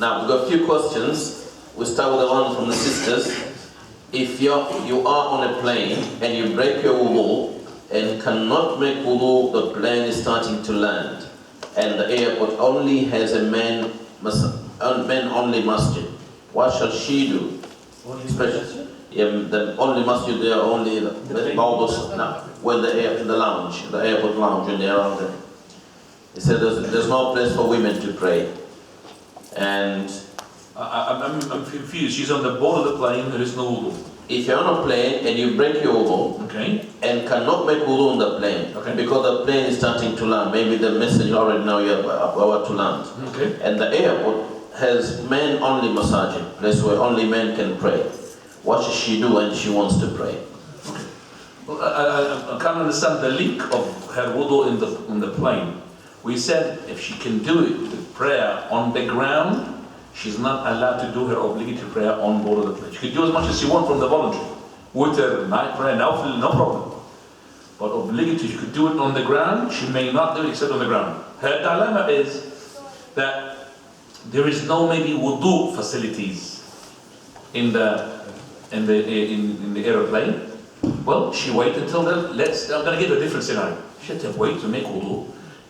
Now, we've got a few questions. We'll start with the one from the sisters. If you are on a plane and you break your wudu and cannot make wudu, the plane is starting to land, and the airport only has a men-only masjid, what shall she do? Especially, the only masjid there, only the when in the lounge, the airport lounge, and they're around there. He said there's no place for women to pray. And I'm confused. She's on the board of the plane, there is no wudu. If you're on a plane and you break your wudu, okay, and cannot make wudu on the plane, okay, because the plane is starting to land, maybe the messenger already know you're about to land, okay, and the airport has men-only masajid, place where only men can pray. What should she do when she wants to pray? Okay. Well, I can't understand the link of her wudu in the plane. We said if she can do it, the prayer on the ground, she's not allowed to do her obligatory prayer on board of the plane. She can do as much as she wants from the voluntary. Witr, night prayer, no problem. But obligatory, she could do it on the ground, she may not do it except on the ground. Her dilemma is that there is no maybe wudu facilities in the aeroplane. Well, she wait until I'm going to give a different scenario. She had to wait to make wudu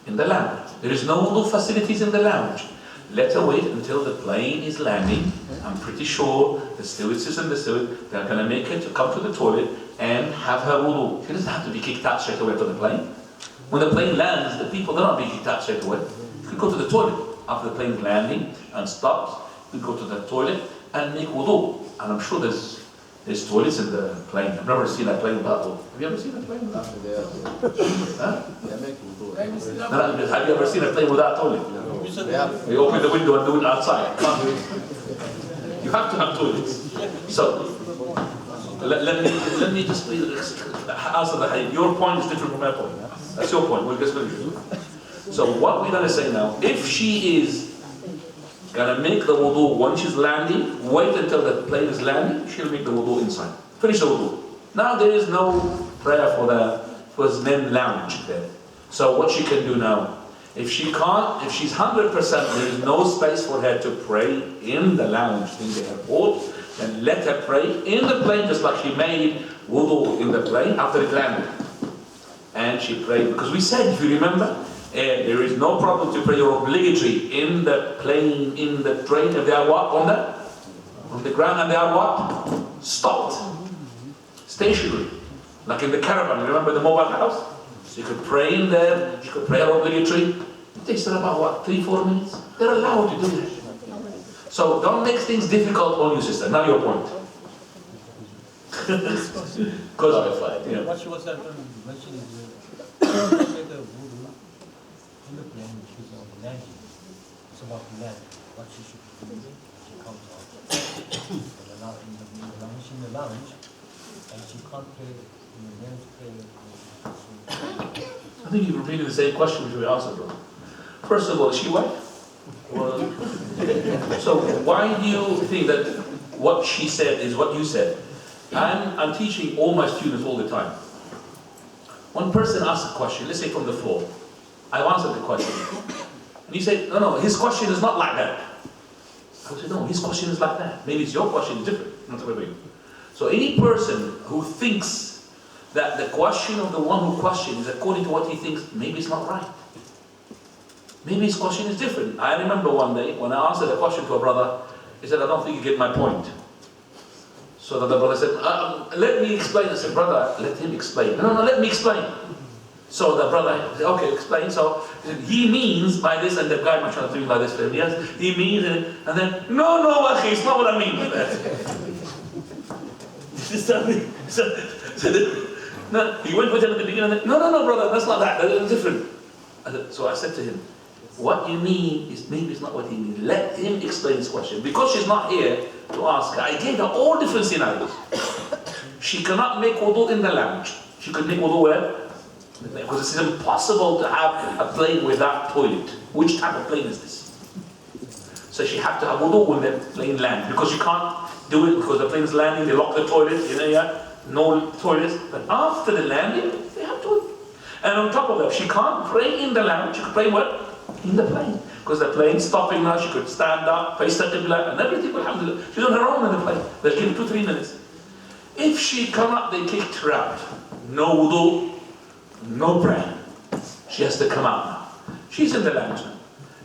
in the lounge. There is no wudu facilities in the lounge. Let her wait until the plane is landing. I'm pretty sure the stewardess and the steward, they're going to make her to come to the toilet and have her wudu. She doesn't have to be kicked out straight away to the plane. When the plane lands, the people, they're not being kicked out straight away. You can go to the toilet after the plane landing and stops. You go to the toilet and make wudu. And I'm sure there's toilets in the plane. I've never seen a plane without wudu. Have you ever seen a plane without wudu? Huh? Have you ever seen a plane without toilet? You open the window and do it outside. You have to have toilets. So, let me just answer that. Your point is different from my point. That's your point. We'll just finish it. So what we're going to say now, if she is going to make the wudu when she's landing, wait until the plane is landing, she'll make the wudu inside. Finish the wudu. Now there is no prayer for the men lounge there. So what she can do now, if she's 100%, there is no space for her to pray in the lounge in the airport, then let her pray in the plane just like she made wudu in the plane after it landed. And she prayed, because we said, if you remember, there is no problem to pray your obligatory in the plane, in the train, if they are what? On the ground, and they are what? Stopped. Stationary. Like in the caravan, remember the mobile house? So you could pray in there, you could pray your obligatory. It takes about what, 3-4 minutes? They're allowed to do that. So don't make things difficult on you, sister. Now your point. Because what she was mentioning is the wudu in the plane, she's on landing. It's about to land. What she should do, she comes out. In the lounge, and she can't pray in the men's prayer. I think you're repeating the same question which we answered, bro. First of all, is she white? So why do you think that what she said is what you said? I'm teaching all my students all the time. One person asks a question, let's say from the floor. I've answered the question. And you say, no, his question is not like that. I would say, no, his question is like that. Maybe it's your question is different. Not everybody. So any person who thinks that the question of the one who questions is according to what he thinks, maybe it's not right. Maybe his question is different. I remember one day when I answered a question to a brother, he said, I don't think you get my point. So the brother said, let me explain. I said, brother, let him explain. No, let me explain. So the brother said, okay, explain. So he means by this, and the guy might try to do like this for him. Yes, he means it. And then, no, akhi, it's not what I mean by that. No, he went with him at the beginning and then, no, brother, that's not that. That's different. So I said to him, what you mean is maybe it's not what he means. Let him explain his question. Because she's not here to ask her, I gave her all different scenarios. She cannot make wudu in the lounge. She could make wudu where? Because it's impossible to have a plane without toilet. Which type of plane is this? So she had to have wudu when the plane lands. Because you can't do it because the plane is landing, they lock the toilet, no toilets. But after the landing, they have toilet. And on top of that, she can't pray in the lounge, she can pray what? In the plane. Because the plane's stopping now, she could stand up, face the Qibla, and everything, alhamdulillah. She's on her own in the plane. They'll give 2-3 minutes. If she come up, they kicked her out. No wudu, no prayer. She has to come out now. She's in the lounge now.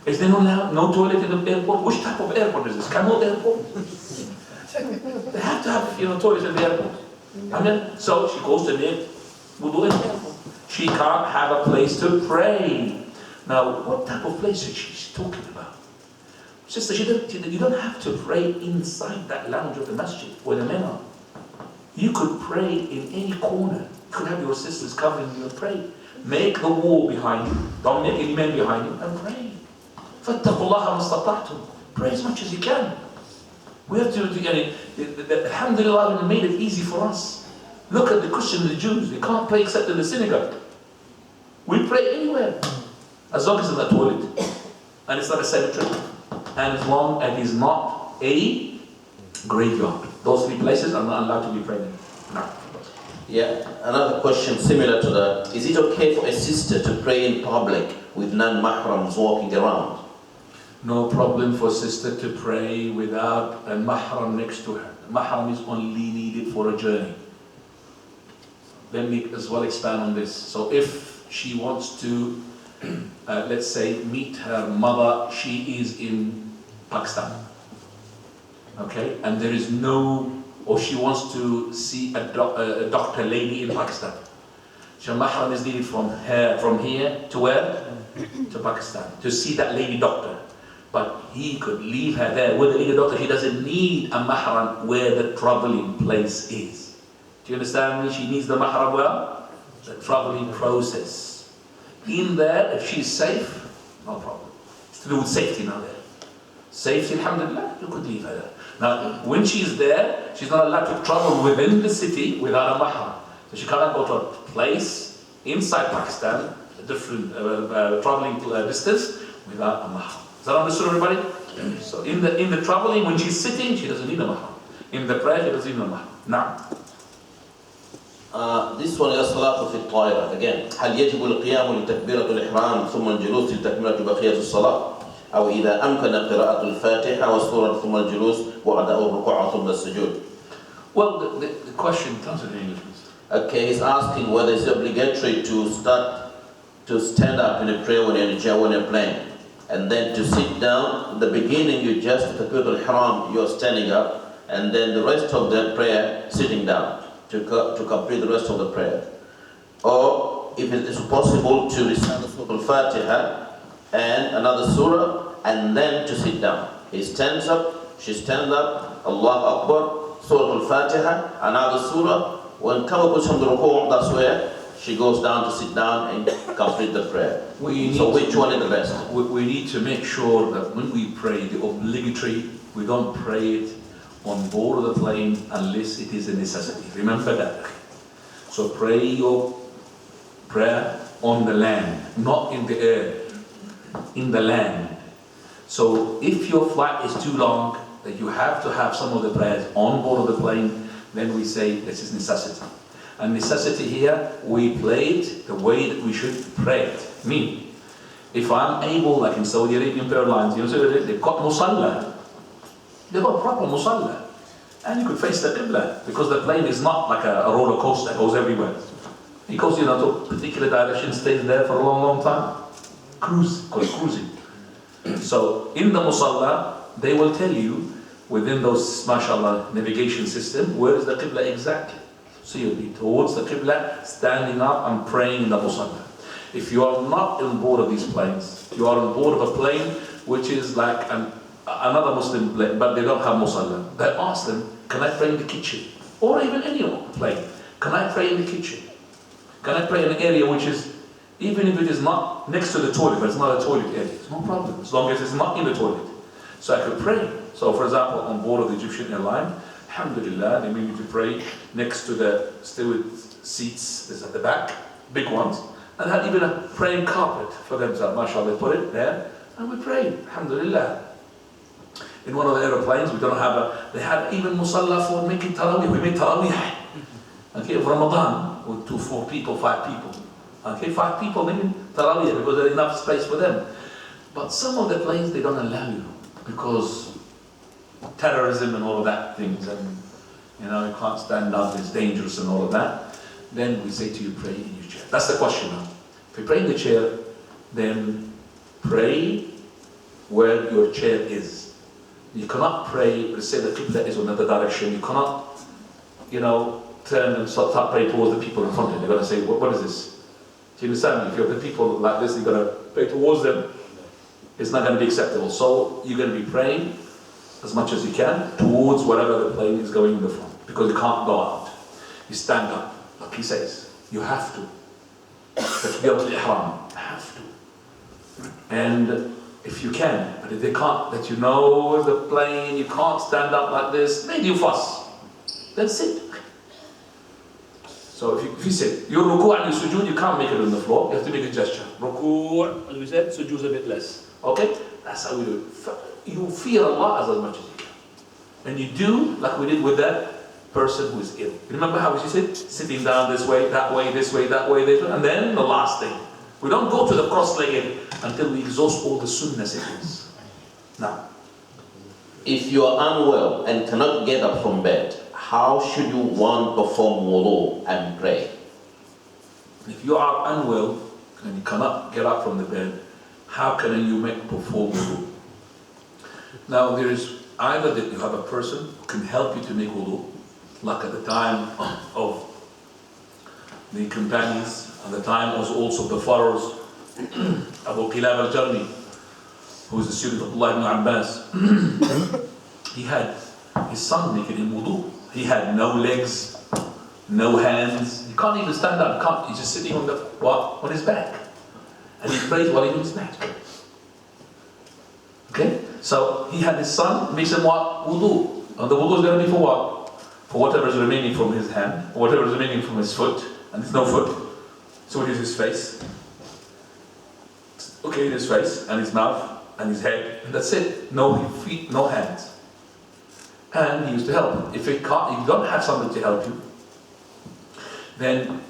Is there no toilet in the airport? Which type of airport is this? Camel airport? They have to have toilets in the airport. So she goes to make wudu in the airport. She can't have a place to pray. Now, what type of place is she talking about? Sister, you don't have to pray inside that lounge of the masjid where the men are. You could pray in any corner. You could have your sisters covering you and pray. Make the wall behind you. Don't make any men behind you and pray. فَاتَّقُوا اللَّهَ مَسْتَطَعْتُمْ. Pray as much as you can. We have to alhamdulillah, we made it easy for us. Look at the Christians and the Jews. They can't pray except in the synagogue. We pray anywhere. As long as it's in the toilet. And it's not a cemetery. And as long as it's not a graveyard. Those 3 places are not allowed to be prayed in. No. Yeah, another question similar to that. Is it okay for a sister to pray in public with non-mahrams walking around? No problem for a sister to pray without a mahram next to her. The mahram is only needed for a journey. Let me as well expand on this. So if she wants to, let's say, meet her mother, she is in Pakistan. Okay, and there is no, or she wants to see a doctor lady in Pakistan. So mahram is needed from here to where? To Pakistan, to see that lady doctor. But he could leave her there with the lady doctor. He doesn't need a mahram where the traveling place is. Do you understand me? She needs the mahram where? The traveling process. In there, if she's safe, no problem. It's to do with safety now there. Safety, alhamdulillah, you could leave her there. Now, when she's there, she's not allowed to travel within the city without a mahram. So she cannot go to a place inside Pakistan, a different traveling distance, without a mahram. Is that understood, everybody? So in the traveling, when she's sitting, she doesn't need a mahram. In the prayer, she doesn't need a mahram. Now. This one is الصلاة في الطائرة. Again, هل يجب القيام لتكبيرة الإحرام ثم الجلوس لتكملة بقية الصلاة؟ أو إذا أمكن قراءة الفاتحة والسورة ثم الجلوس وأداء الركوع ثم السجود. Well, the question comes in English. Okay, he's asking whether it's obligatory to stand up in a prayer when you're praying, and then to sit down. In the beginning, you just takbir al-ihram, you're standing up, and then the rest of the prayer sitting down to complete the rest of the prayer. Or if it is possible to recite the Surah Al-Fatiha and another surah, and then to sit down. He stands up, she stands up, Allah Akbar, Surah Al-Fatiha, another surah. When come up from the ruku', that's where she goes down to sit down and complete the prayer. So which one is the best? We need to make sure that when we pray the obligatory, we don't pray it on board of the plane unless it is a necessity. Remember that. So pray your prayer on the land, not in the air, in the land. So if your flight is too long, that you have to have some of the prayers on board of the plane, then we say this is necessity. And necessity here, we play it the way that we should pray it. Meaning, if I'm able, like in Saudi Arabian Airlines, they've got musalla. They've got proper musalla. And you could face the Qibla, because the plane is not like a roller coaster that goes everywhere. It goes to a particular direction, stays there for a long, long time. Cruising. So in the musalla, they will tell you, within those, mashallah, navigation system, where is the Qibla exactly. So you'll be towards the Qibla, standing up and praying in the musalla. If you are not on board of these planes, you are on board of a plane which is like another Muslim plane, but they don't have musalla. They ask them, can I pray in the kitchen? Or even any plane. Can I pray in the kitchen? Can I pray in an area which is, even if it is not next to the toilet, but it's not a toilet area, it's no problem, as long as it's not in the toilet. So I could pray. So for example, on board of the Egyptian airline, alhamdulillah, they made me to pray next to the steward seats, there's at the back, big ones, and had even a praying carpet for them. So mashallah, they put it there, and we prayed, alhamdulillah. In one of the aeroplanes, we don't have they had even musalla for making tarawih. We made tarawih, okay, of Ramadan, with 4 people, 5 people. Okay, 5 people making tarawih because there's enough space for them. But some of the planes, they don't allow you because terrorism and all of that things, and you know, you can't stand up, it's dangerous and all of that. Then we say to you, pray in your chair. That's the question now. If you pray in the chair, then pray where your chair is. You cannot pray, let's say the Qibla is another direction, you cannot, you know, turn and start praying towards the people in front of you. You're going to say, what is this? Do you understand? If you have the people like this, you're going to pray towards them. It's not going to be acceptable. So you're going to be praying as much as you can towards wherever the plane is going in the front, because you can't go out. You stand up, like he says. You have to. Takbiratul ihram. You have to. And if you can, but if they can't, that you know the plane, you can't stand up like this, then you fuss. Then sit. So if you sit, your ruku' and your sujood, you can't make it on the floor, you have to make a gesture. Ruku', as we said, sujood is a bit less. Okay? That's how we do it. You fear Allah as much as you can. And you do like we did with that person who is ill. Remember how she said? Sitting down this way, that way, this way, that way, this way. And then the last thing. We don't go to the cross-legged until we exhaust all the sunnah sittings. Now, if you are unwell and cannot get up from bed, how should you one perform wudu and pray? if you are unwell and you cannot get up from the bed, how can you perform wudu? Now there is either that you have a person who can help you to make wudu, like at the time of the companions, at the time was also the pharaohs, Abu Qilab al-Jarmi, who was the student of Abdullah ibn Abbas. He had his son making him wudu. He had no legs, no hands. He can't even stand up. He's just sitting on on his back, and he prays while he's on his back. Okay, so he had his son makes him wudu, and the wudu is going to be for what? For whatever is remaining from his hand, or whatever is remaining from his foot, and there's no foot. So it is his face. Okay, his face and his mouth and his head, and that's it. No feet, no hands. And he used to help. If you don't have somebody to help you, then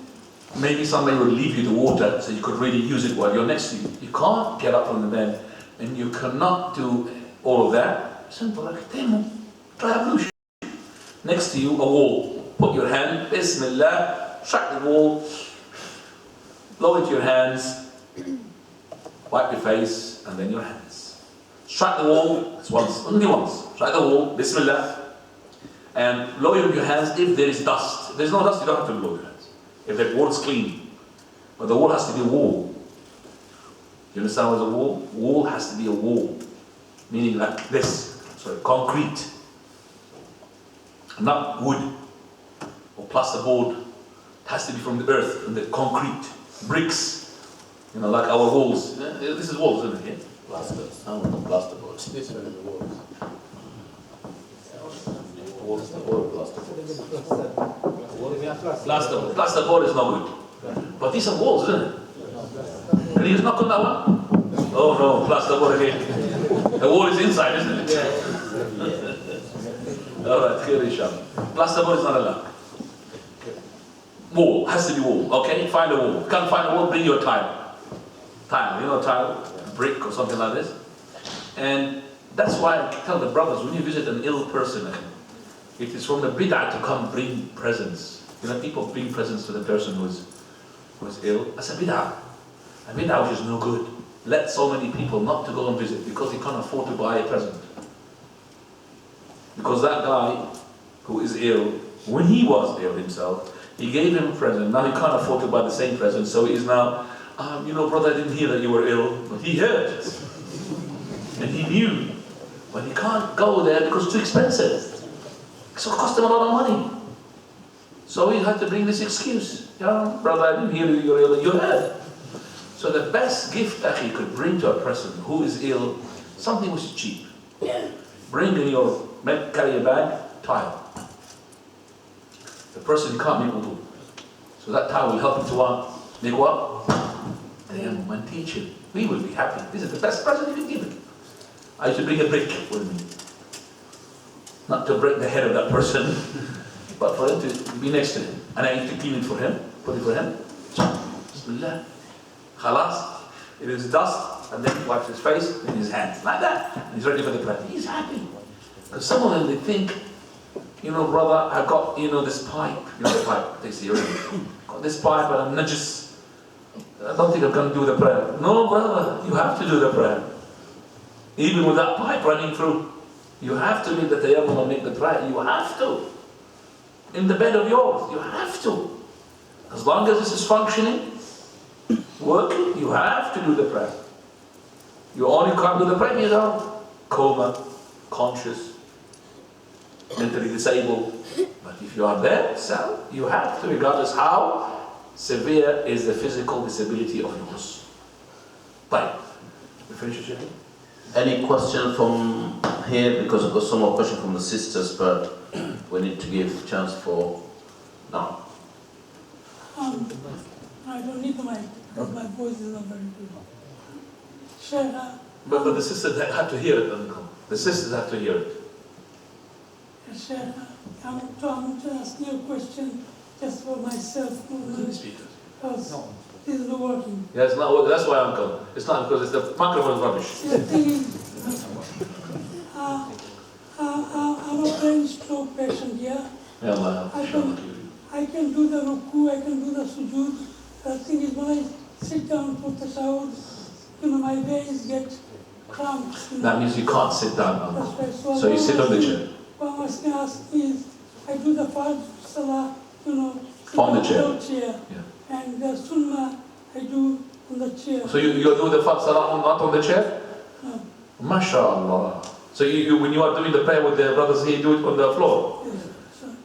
maybe somebody will leave you the water so you could really use it while you're next to you. You can't get up from the bed and you cannot do all of that. Simple, like tayammum, try ablution. Next to you, a wall. Put your hand, Bismillah, strike the wall, blow into your hands, wipe your face, and then your hands. Strike the wall, it's once, only once. Strike the wall, Bismillah, and blow into your hands if there is dust. If there's no dust, you don't have to blow your hands. If the wall is clean. But the wall has to be a wall. You understand what is a wall? Wall has to be a wall. Meaning like this, sorry, concrete. Not wood or plasterboard. It has to be from the earth, from the concrete. Bricks. You know, like our walls. This is walls, isn't it? Plaster. Some of the plasterboards. This one is the walls. Plasterboard is not good. But these are walls, isn't it? Can you just knock on that one? Oh no, plasterboard again. The wall is inside, isn't it? Alright, clear inshallah. Plasterboard is not allowed. Wall, has to be wall. Okay, find a wall. Can't find a wall, bring your tile. Tile, you know tile? Brick or something like this. And that's why I tell the brothers, when you visit an ill person, it is from the bid'ah to come bring presents. You know, people bring presents to the person who is ill. That's a bid'ah. A bid'ah which is no good. Let so many people not to go and visit because he can't afford to buy a present. Because that guy who is ill, when he was ill himself, he gave him a present. Now he can't afford to buy the same present, so he is now, you know, brother, I didn't hear that you were ill. But he heard. And he knew. But he can't go there because it's too expensive. So it cost him a lot of money. So he had to bring this excuse. Yeah, brother, I didn't hear you were ill. You heard. So the best gift that he could bring to a person who is ill, something which is cheap. Bring in your, carry a bag, tile. The person can't make wudu. So that tile will help him to make what? Tayammum and teach him. We will be happy. This is the best present you can give him. I should bring a brick with me. Not to break the head of that person, but for him to be next to him. And I need to clean it for him, put it for him. Bismillah. Khalas. It is dust. and then he wipes his face in his hands, like that. And he's ready for the prayer. He's happy. Because some of them, they think, you know, brother, I got, you know, this pipe. You know the pipe, they say, got this pipe and I'm not just, I don't think I'm going to do the prayer. No, brother, you have to do the prayer. Even with that pipe running through, you have to make the tayammum and make the prayer. You have to. In the bed of yours, you have to. As long as this is functioning, working, you have to do the prayer. You only can't do the prayer, you know, coma, conscious, mentally disabled. But if you are there, so you have to, regardless how severe is the physical disability of yours. Right. We finish it, Any question from here? Because I've got some more questions from the sisters, but we need to give a chance for now. I don't need the mic because my voice is not very good. Shaykh, but the sisters have to hear it, uncle. The sisters have to hear it. Shaykh, I'm trying to ask you a question just for myself. Because this is not working. Yeah, it's not working. That's why, uncle. It's not because the microphone is rubbish. The thing is, I'm a brain stroke patient, yeah? I can do the ruku, I can do the sujood. The thing is, when I sit down for tashahud, you know, my veins get cramped. You know? That means you can't sit down, uncle. That's right. So you sit on the chair. What I was going to ask is, I do the Fard Salah, you know, On the chair. Yeah. And the Sunnah, I do on the chair. So you do the Fard Salah not on the chair? No. MashaAllah. So you when you are doing the prayer with the brothers here, you do it on the floor? Yes, sir.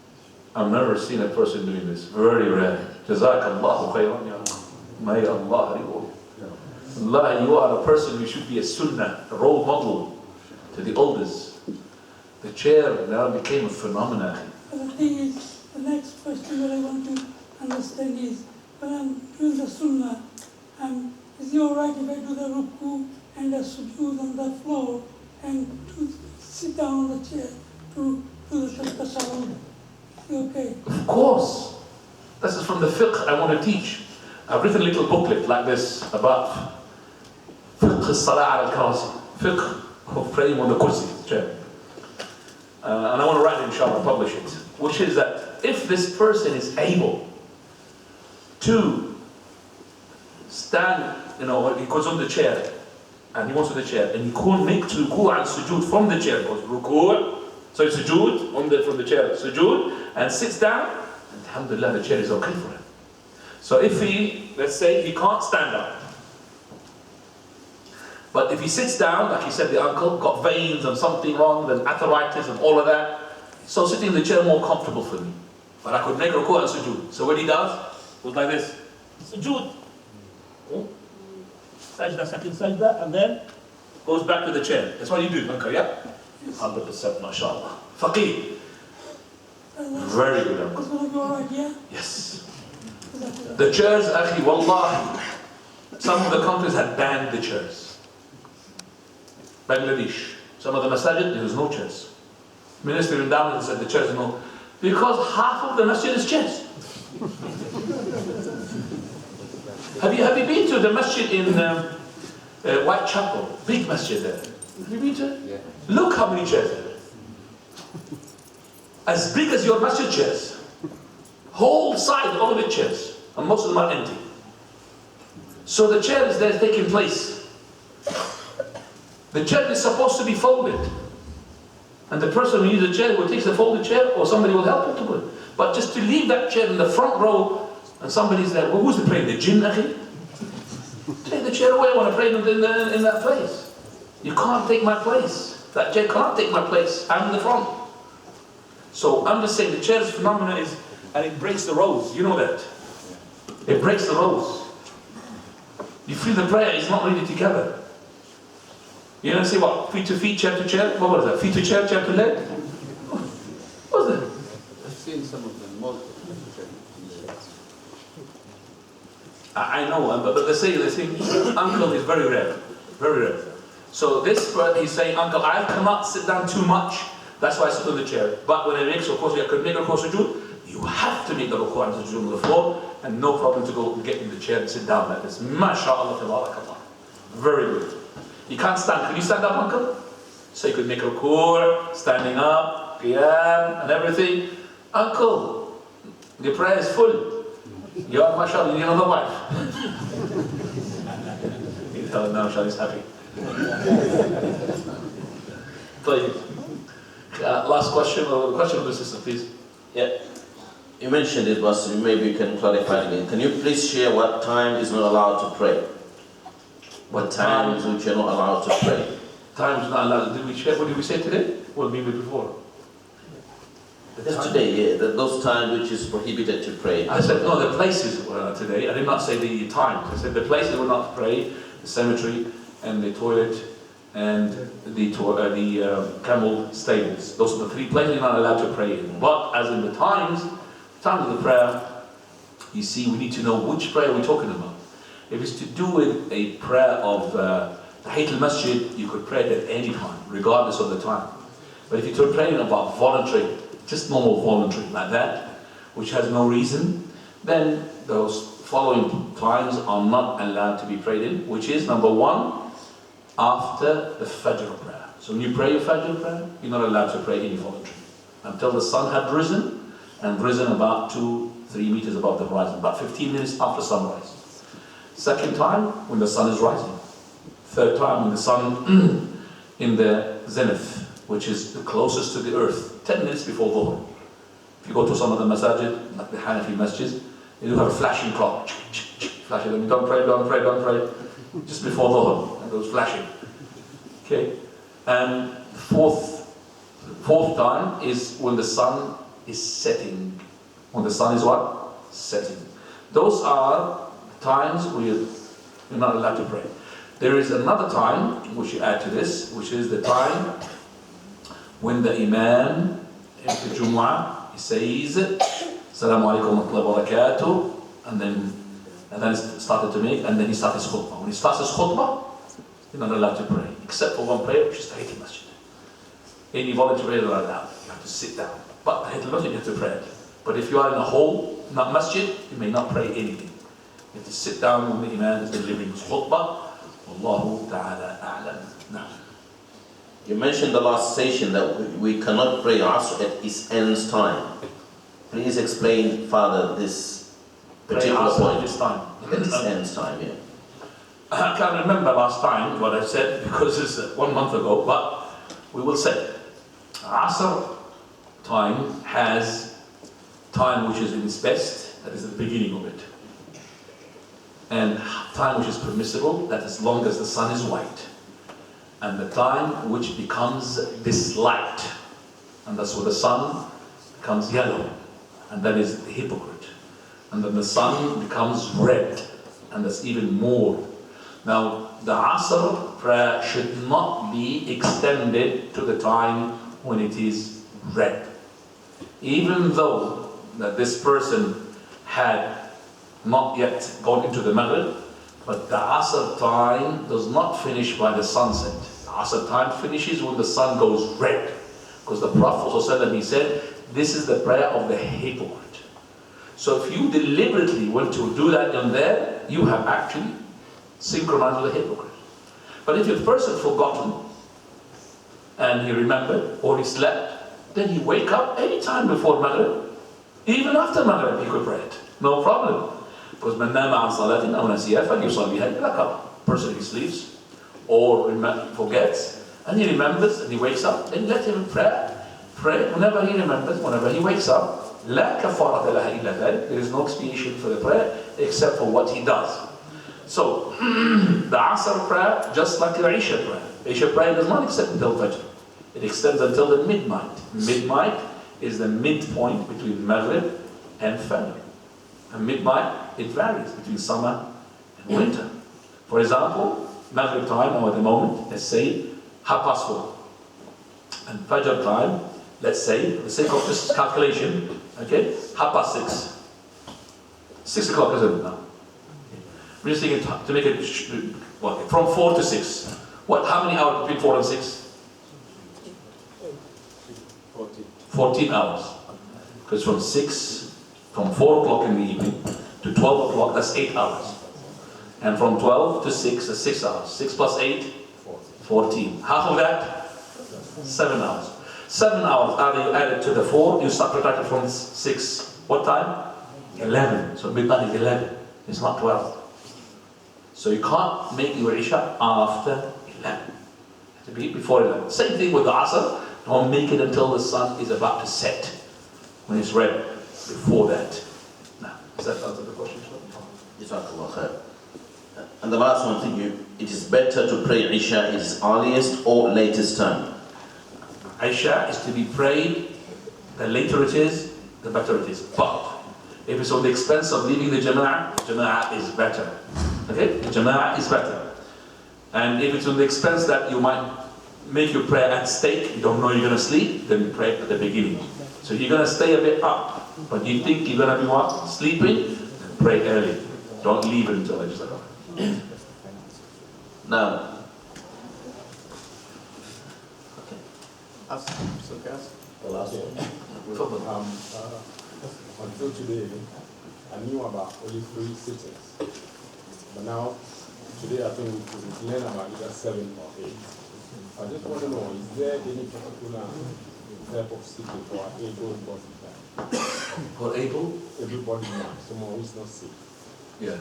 I've never seen a person doing this. Very rare. Jazakallahu khayran ya Allah. May Allah reward you. Allah, you are a person who should be a sunnah, a role model to the elders. The chair now became a phenomenon. But the thing is, the next question that I want to understand is, when I'm doing the Sunnah, is it alright if I do the ruku and the sujood on the floor and to sit down on the chair to do the tashahud? Is it okay? Of course. This is from the fiqh I want to teach. I've written a little booklet like this about fiqh al-salah al-karasi, fiqh of praying on the kursi, chair. And I want to write it, inshallah, publish it. Which is that if this person is able to stand, you know, he goes on the chair, and he wants on the chair, and he can't make ruku' and sujood from the chair, goes ruku', so sujood from the chair, sujood, and sits down, alhamdulillah, the chair is okay for him. So if he, let's say, he can't stand up, but if he sits down, like he said, the uncle, got veins and something wrong, then arthritis and all of that, so sitting in the chair more comfortable for me. But I could make ruku' and sujood. So what he does, goes like this, sujood, sajda, second sajda, and then goes back to the chair. That's what you do, uncle, yeah? 100%, mashallah. Faqih. Very good, uncle. That's going to go right here? Yes. The chairs, akhi, wallahi, some of the countries had banned the chairs. Bangladesh, some of the masajid, there was no chairs. Minister of Endowment said the chairs no, because half of the masjid is chairs. Have you been to the masjid in Whitechapel? Big masjid there. Have you been to it? Yeah. Look how many chairs there are. As big as your masjid chairs. Whole side, all of it chairs. And most of them are empty. So the chair is there taking place. The chair is supposed to be folded. And the person who uses the chair will take the folded chair, or somebody will help him to put it. But just to leave that chair in the front row, and somebody's there, well, who's the praying? The jinn, akhi? Take the chair away, I want to pray in that place. You can't take my place. That chair can't take my place. I'm in the front. So I'm just saying the chair's phenomenon is, and it breaks the rows. You know that. It breaks the rows. You feel the prayer is not really together. You know, say what? Feet to feet, chair to chair? What was that? Feet to chair, chair to leg? What was that? I've seen some of them, most I know, but they say uncle is very rare. Very rare. So this part, he's saying, uncle, I cannot sit down too much. That's why I sit on the chair. But when I make ruku', I could make ruku' sujood. You have to make the ruku' and sujood on the floor, and no problem to go get in the chair and sit down like this. MashaAllah, tabarakallah. Very good. You can't stand. Can you stand up, uncle? So you could make a ruku', standing up, qiyam, and everything. Uncle, the prayer is full. You are, mashallah, you need another wife. You tell him now, mashallah, he's happy. Last question, or question of the sister, please. Yeah. You mentioned it, but maybe you can clarify again. Can you please share what time is not allowed to pray? What times which you're not allowed to pray? Times not allowed. Did we share? What did we say today? Or maybe before? Just today, yeah. Those times which is prohibited to pray. I said no. The places were today. I did not say the times. I said the places were not to pray. The cemetery and the toilet and the camel stables. Those are the three places you're not allowed to pray in. But as in the times of the prayer, you see, we need to know which prayer we're talking about. If it's to do with a prayer of Tahiyyat al-Masjid, you could pray it at any time, regardless of the time. But if you're praying about voluntary, just normal voluntary like that, which has no reason, then those following times are not allowed to be prayed in, which is number one, after the Fajr prayer. So when you pray your Fajr prayer, you're not allowed to pray any voluntary until the sun had risen, and risen about 2-3 meters above the horizon, about 15 minutes after sunrise. Second time, when the sun is rising. Third time, when the sun in the zenith, which is the closest to the earth, 10 minutes before Dhuhr. If you go to some of the masajid, like the Hanafi masjids, they do have a flashing clock. Flashing, and don't pray, don't pray, don't pray. Just before Dhuhr, and it goes flashing. Okay? And fourth time is when the sun is setting. When the sun is what? Setting. Those are times you're not allowed to pray. There is another time which you add to this, which is the time when the Imam in the Jumu'ah, he says, Assalamu alaikum wa rahmatullahi wa barakatuh, and then he started to make, and then he starts his khutbah. When he starts his khutbah, you're not allowed to pray, except for one prayer, which is Tahiyyat al-Masjid. Any voluntary prayer are allowed. You have to sit down. But Tahiyyat al-Masjid, you have to pray it. But if you are in a hall, not masjid, you may not pray anything. You have to sit down when the Imam is delivering his khutbah. Wallahu ta'ala a'lam. Now, you mentioned the last session that we cannot pray Asr at its end's time. Please explain further this particular point. This time. At its end's time, yeah. I can't remember last time what I said because it's 1 month ago, but we will say Asr time has time which is in its best, that is the beginning of it. And time which is permissible, that as long as the sun is white. And the time which becomes disliked, and that's where the sun becomes yellow, and that is the hypocrite. And then the sun becomes red, and that's even more. Now, the Asr prayer should not be extended to the time when it is red. Even though that this person had not yet gone into the Maghrib, but the Asr time does not finish by the sunset. The Asr time finishes when the sun goes red. Because the Prophet ﷺ, he said, this is the prayer of the hypocrite. So if you deliberately want to do that in there, you have actually synchronized with the hypocrite. But if a person forgotten, and he remembered, or he slept, then he wake up any time before Maghrib. Even after Maghrib, he could pray it. No problem. Because man nama an salatin aw nasiha falyusalliha idha dhakara. Person who sleeps or forgets, and he remembers and he wakes up, then let him pray whenever he remembers, whenever he wakes up. La kafarata laha illa dhalik. There is no expiation for the prayer except for what he does. So the Asr prayer, just like the Isha prayer. Isha prayer does not extend until Fajr. It extends until the midnight. Midnight is the midpoint between Maghrib and Fajr. And midnight, it varies between summer and winter. For example, Maghrib time, or at the moment, let's say 4:30. And Fajr time, let's say, for the sake of this calculation, okay, 6:30. 6 o'clock is it now? We're just thinking to make it from 4 to 6. How many hours between 4 and 6? 14 hours. Because from 4 o'clock in the evening to 12 o'clock, that's 8 hours. And from 12 to 6, 6 hours. 6 plus 8, 14. Half of that, 7 hours. 7 hours are added to the 4, you subtract from 6. What time? 11. So midnight is 11. It's not 12. So you can't make your Isha after 11. It has to be before 11. Same thing with the Asr. Don't make it until the sun is about to set. When it's red. Before that. Now, does that answer the question? Jazakallah khair. And the last one thing, it is better to pray Isha in its earliest or latest time. Isha is to be prayed, the later it is, the better it is. But if it's on the expense of leaving the Jama'ah is better. Okay? The Jama'ah is better. And if it's on the expense that you might make your prayer at stake, you don't know you're going to sleep, then you pray at the beginning. So you're going to stay a bit up, but you think you're going to be what? Sleeping? Then pray early. Don't leave it until it's like Now, The last one. Until today, I knew about only 3 sittings. But now, today I think we learn about either 7 or 8. I just want to know, is there any particular type of sitting for able body? For able? Everybody now, someone who is not sick. Yeah.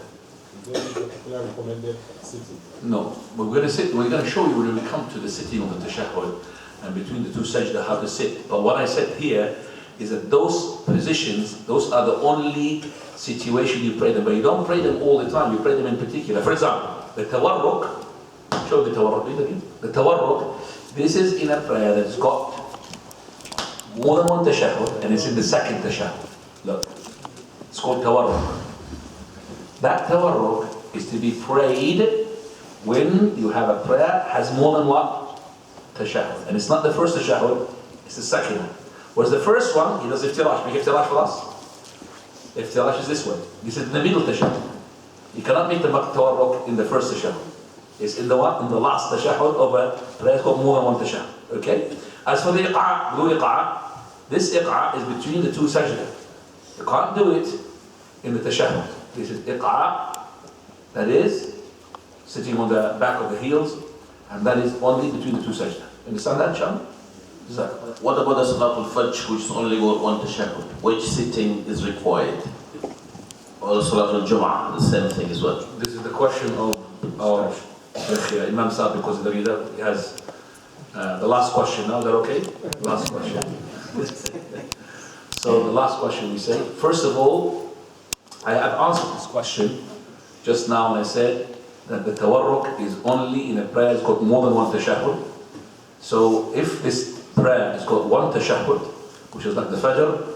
Is there any particular recommended sitting? No. But we're going to show you when we come to the sitting of the tashahhud and between the 2 sajda how to sit. But what I said here is that those positions, those are the only situation you pray them, but you don't pray them all the time, you pray them in particular. For example, the tawarruk, show the tawarruk again. The tawarruk, this is in a prayer that's got more than 1 tashahhud and it's in the 2nd tashahhud. Look, it's called tawarruk. That tawarruk is to be prayed when you have a prayer has more than what? Tashahhud. And it's not the first tashahhud, it's the 2nd one. Whereas the first one, he does iftirash. Make iftirash for us. Iftirash is this way. This is in the middle tashahhud. You cannot make the tawarruk in the first tashahhud. It's in the one, in the last tashahhud of a prayer that's got more than 1 tashahhud. Okay? As for the iqa'a, blue iqa'a, this iqa'a is between the 2 sajda. You can't do it in the tashahhud. This is iqa'a, that is sitting on the back of the heels, and that is only between the 2 sajda. Understand that, Sean? what about the Salatul Fajr, which is only got 1 tashahhud? Which sitting is required? Or the Salatul Jum'ah, the same thing as well? This is the question of Shaykh Imam Saab, because the reader has the last question now. Is that okay? Last question. So the last question we say, first of all, I have answered this question just now when I said that the tawarruk is only in a prayer that's got more than 1 tashahhud. So if this prayer has got 1 tashahhud, which is like the Fajr,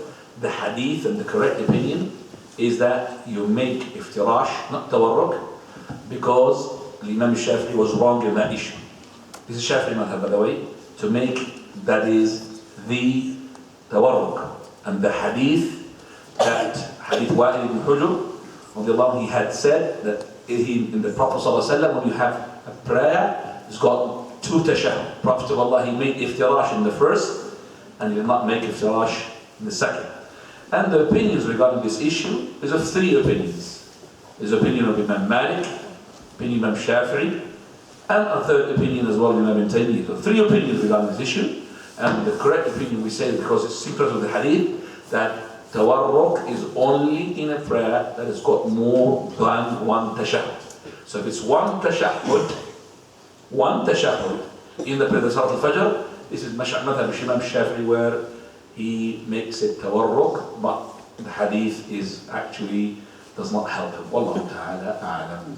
the hadith and the correct opinion is that you make iftirash, not tawarruk, because Imam Shafi'i was wrong in that issue. This is Shafi'i madhab, by the way, to make that is the tawarruk. And the hadith, that hadith Wa'il ibn Hujr, he had said that in the Prophet ﷺ, when you have a prayer, it's got 2 tashahhud. Prophet of Allah, he made iftirash in the first, and he did not make iftirash in the 2nd. And the opinions regarding this issue is of 3 opinions. There's opinion of Imam Malik, opinion of Imam Shafi'i, and a 3rd opinion as well, Imam Ibn Taymiyyah. So 3 opinions regarding this issue, and the correct opinion we say, because it's secret of the hadith, that tawarruk is only in a prayer that has got more than 1 tashahhud. So if it's 1 tashahhud in the prayer of Salat al-Fajr, this is madhab Imam Shafi'i, where he makes it tawarruk, but the hadith is actually does not help him. Wallahu ta'ala a'lam.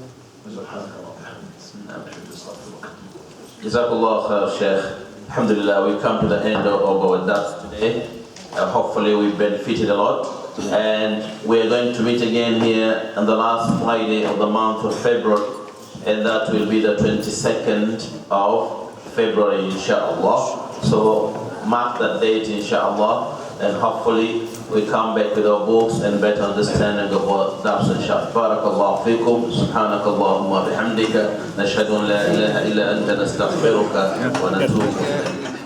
Jazakallah khair, Shaykh. Alhamdulillah, we come to the end of our dars today. Hopefully we benefited a lot. And we're going to meet again here on the last Friday of the month of February. And that will be the 22nd of February, inshallah. So mark that date, inshallah. And hopefully we come back with our books and better understanding of what dars inshallah. Barakallahu fikum. Subhanakallahumma bihamdika. Nashhadu an la ilaha illa anta nastaghfiruka wa natubu ilayk.